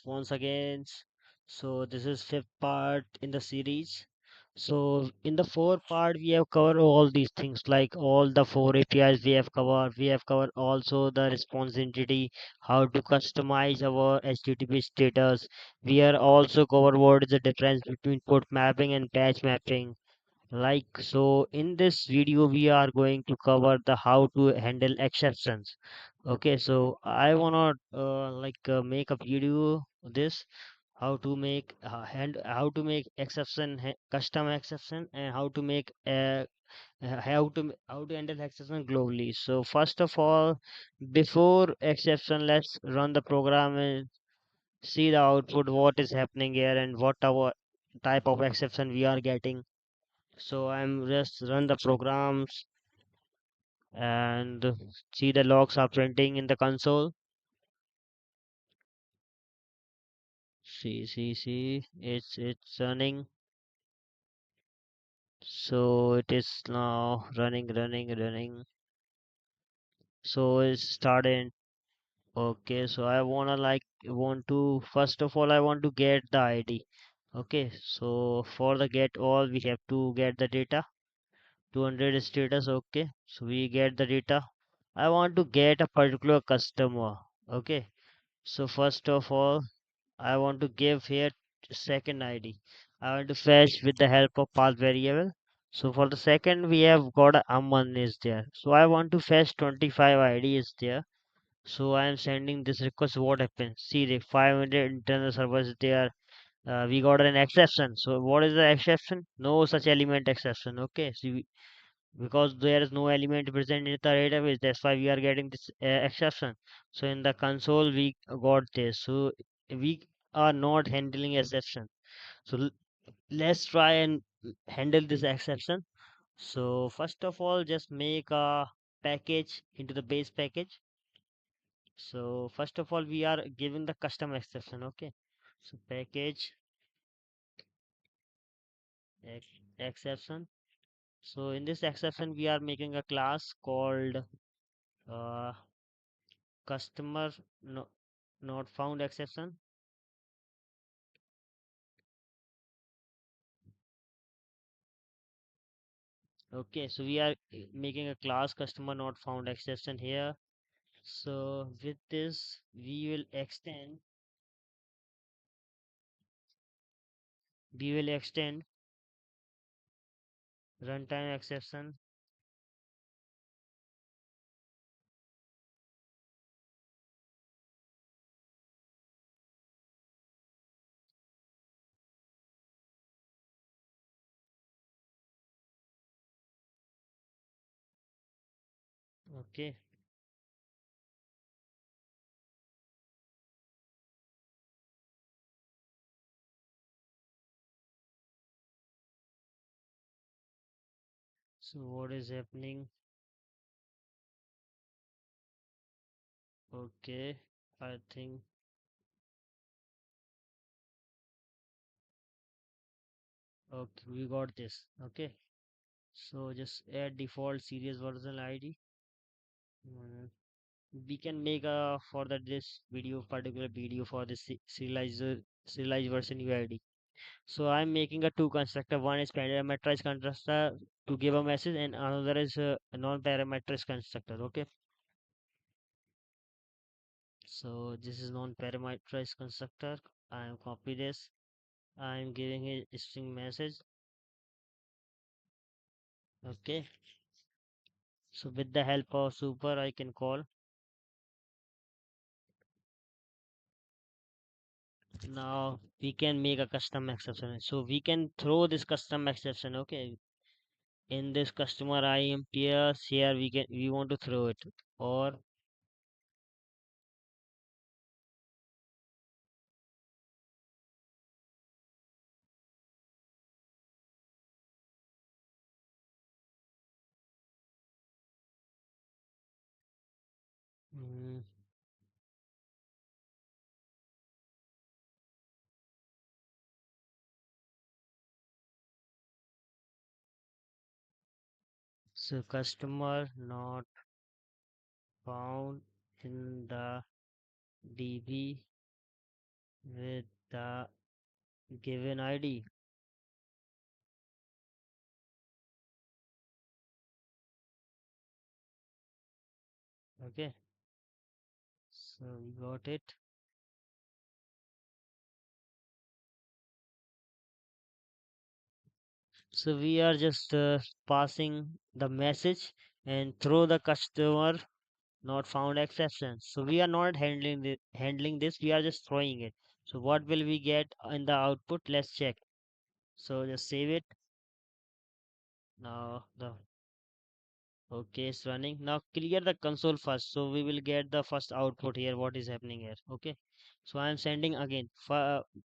once again. So this is fifth part in the series. So in the fourth part we have covered all these things like all the four APIs we have covered. We have covered also the response entity, how to customize our HTTP status. We are also covered what is the difference between port mapping and patch mapping. So in this video we are going to cover the how to handle exceptions. Okay, so I wanna make a video this how to make how to make custom exception and how to handle exception globally. So first of all, before exception, let's run the program and see the output, what is happening here and what our type of exception we are getting. So I'm just run the programs and see the logs are printing in the console. See, it's running. So it is now running. So it's started. Okay, so I want to first of all I want to get the ID. Okay, so for the get all we have to get the data. 200 status. Okay, so we get the data. I want to get a particular customer. Okay, so first of all, I want to give here second ID. I want to fetch with the help of path variable. So for the second, we have got a Aman is there. So I want to fetch 25 ID is there. So I am sending this request. What happens? See the 500 internal servers there. We got an exception. So what is the exception? No such element exception. Okay. Because there is no element present in the database, that's why we are getting this exception. So in the console we got this, so we are not handling exception. So let's try and handle this exception. So first of all, just make a package into the base package. So first of all, we are giving the custom exception. Okay, so package exception. So in this exception we are making a class called uh, customer no, not found exception. Okay, so we are making a class customer not found exception here. So with this we will extend runtime exception. Okay, so what is happening? Okay, I think okay we got this. Okay, so just add default series version ID. Mm, we can make a for the this video particular video for this serialized version UID. So I'm making a two constructor. One is parameterized constructor to give a message, and another is a non-parameterized constructor. Okay. So this is non-parameterized constructor. I am copy this. I am giving a string message. Okay. So with the help of super, I can call. Now we can make a custom exception. So we can throw this custom exception. Okay. In this customer IMPS here we want to throw it or mm, so customer not found in the DB with the given ID. Okay, so we got it. So we are just passing the message and throw the customer not found exception. So we are not handling this. We are just throwing it. So what will we get in the output? Let's check. So just save it. Now the okay, it's running. Now clear the console first. So we will get the first output here. What is happening here? Okay. So I am sending again.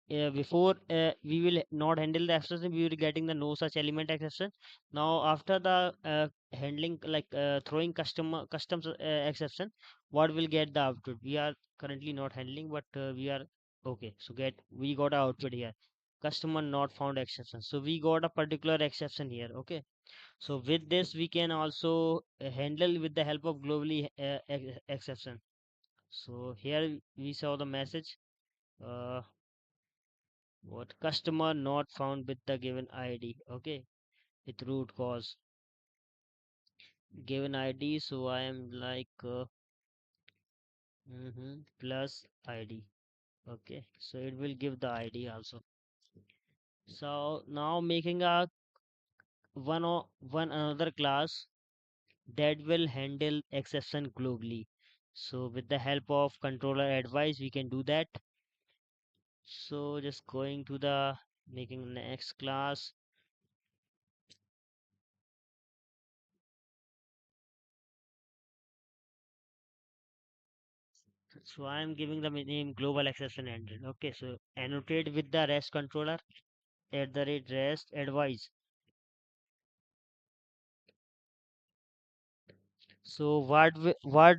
Before we will not handle the exception, we will getting the no such element exception. Now after the handling like throwing customs exception, what will get the output? We are currently not handling, but we are okay. So get we got a output here. Customer not found exception. So we got a particular exception here. Okay, so with this, we can also handle with the help of globally exception. So here we saw the message, uh, what customer not found with the given ID. Okay, with root cause given ID. So I am like plus ID. Okay, so it will give the ID also. So now making a one another class that will handle exception globally. So with the help of controller advice, we can do that. So just going to the making next class. So I am giving the name global exception handler. Okay, so annotate with the rest controller at the rate rest advice. So what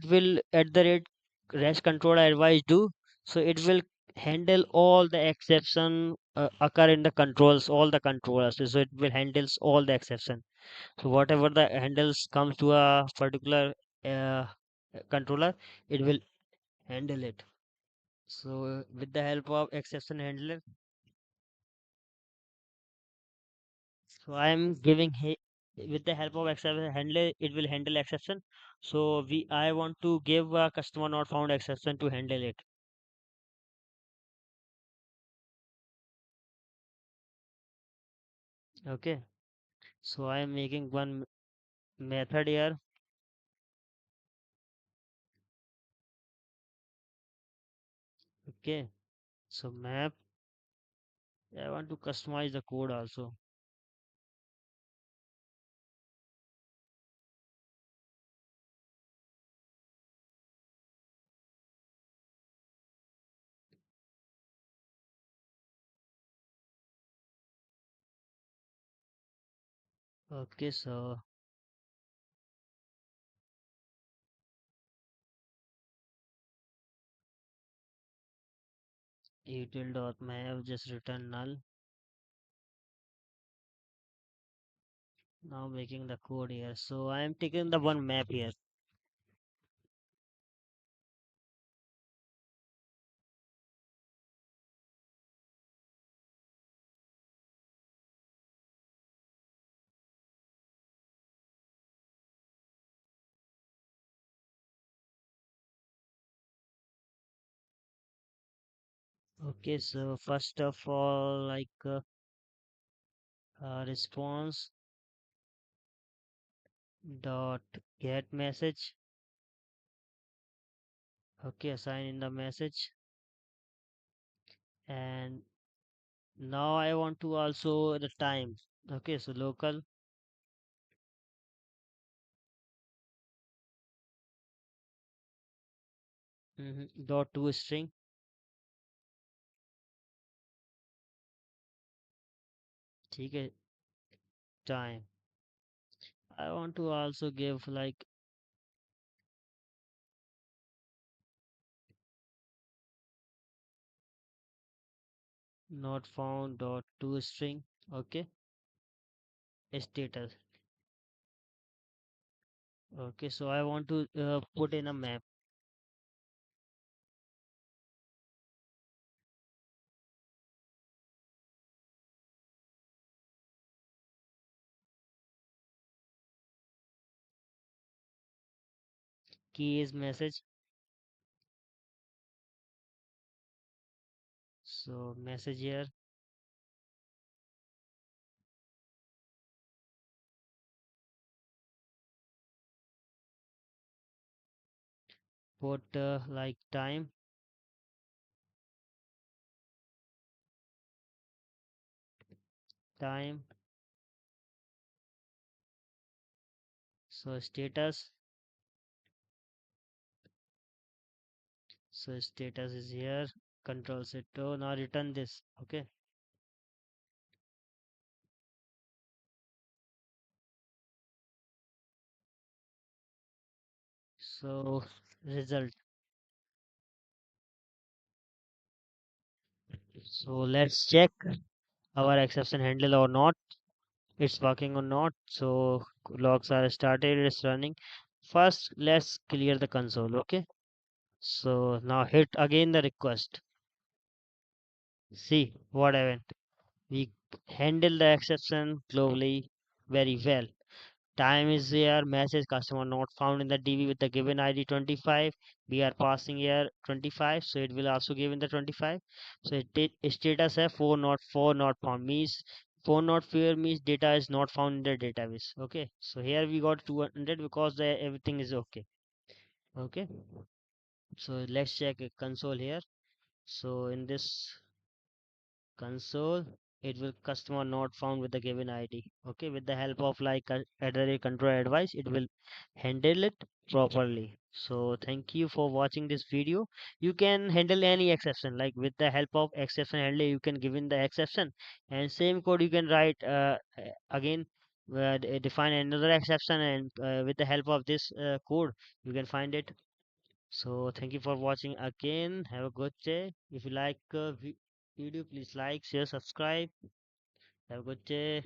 will at the rate rest controller advice do? So it will handle all the exception occur in the controls, all the controllers. So it will handles all the exception. So whatever the handles comes to a particular uh, controller, it will handle it. So with the help of exception handler, so I am giving with the help of exception handler, it will handle exception. So I want to give a customer not found exception to handle it. Okay. So I am making one method here. Okay. So map. I want to customize the code also. Okay. So util.map just return null. Now making the code here. So I am taking the one map here. Okay. So first of all, like response dot get message. Okay, assign in the message. And now I want to also the time. Okay, so local dot to string. ठीक है, time. I want to also give like not found dot to string. Okay, status. Okay, so I want to put in a map. key is message. So message here, put like time. So status. So status is here. Control set to now return this. Okay. So result. So let's check our exception handle or not. It's working or not. So logs are started. It's running. First, let's clear the console. Okay. So now hit again the request. See what happened. We handle the exception globally very well. Time is here. Message customer not found in the DB with the given ID 25. We are passing here 25, so it will also give in the 25. So it did status have 4 not found means 4 not fair means data is not found in the database. Okay, so here we got 200 because everything is okay. Okay, so let's check a console here. So in this console it will customer not found with the given id. Okay, with the help of like a control advice it will handle it properly. So thank you for watching this video. You can handle any exception like with the help of exception handler you can give in the exception and same code you can write again define another exception and with the help of this code you can find it. So thank you for watching again. Have a good day. If you like video, please like, share, subscribe. Have a good day.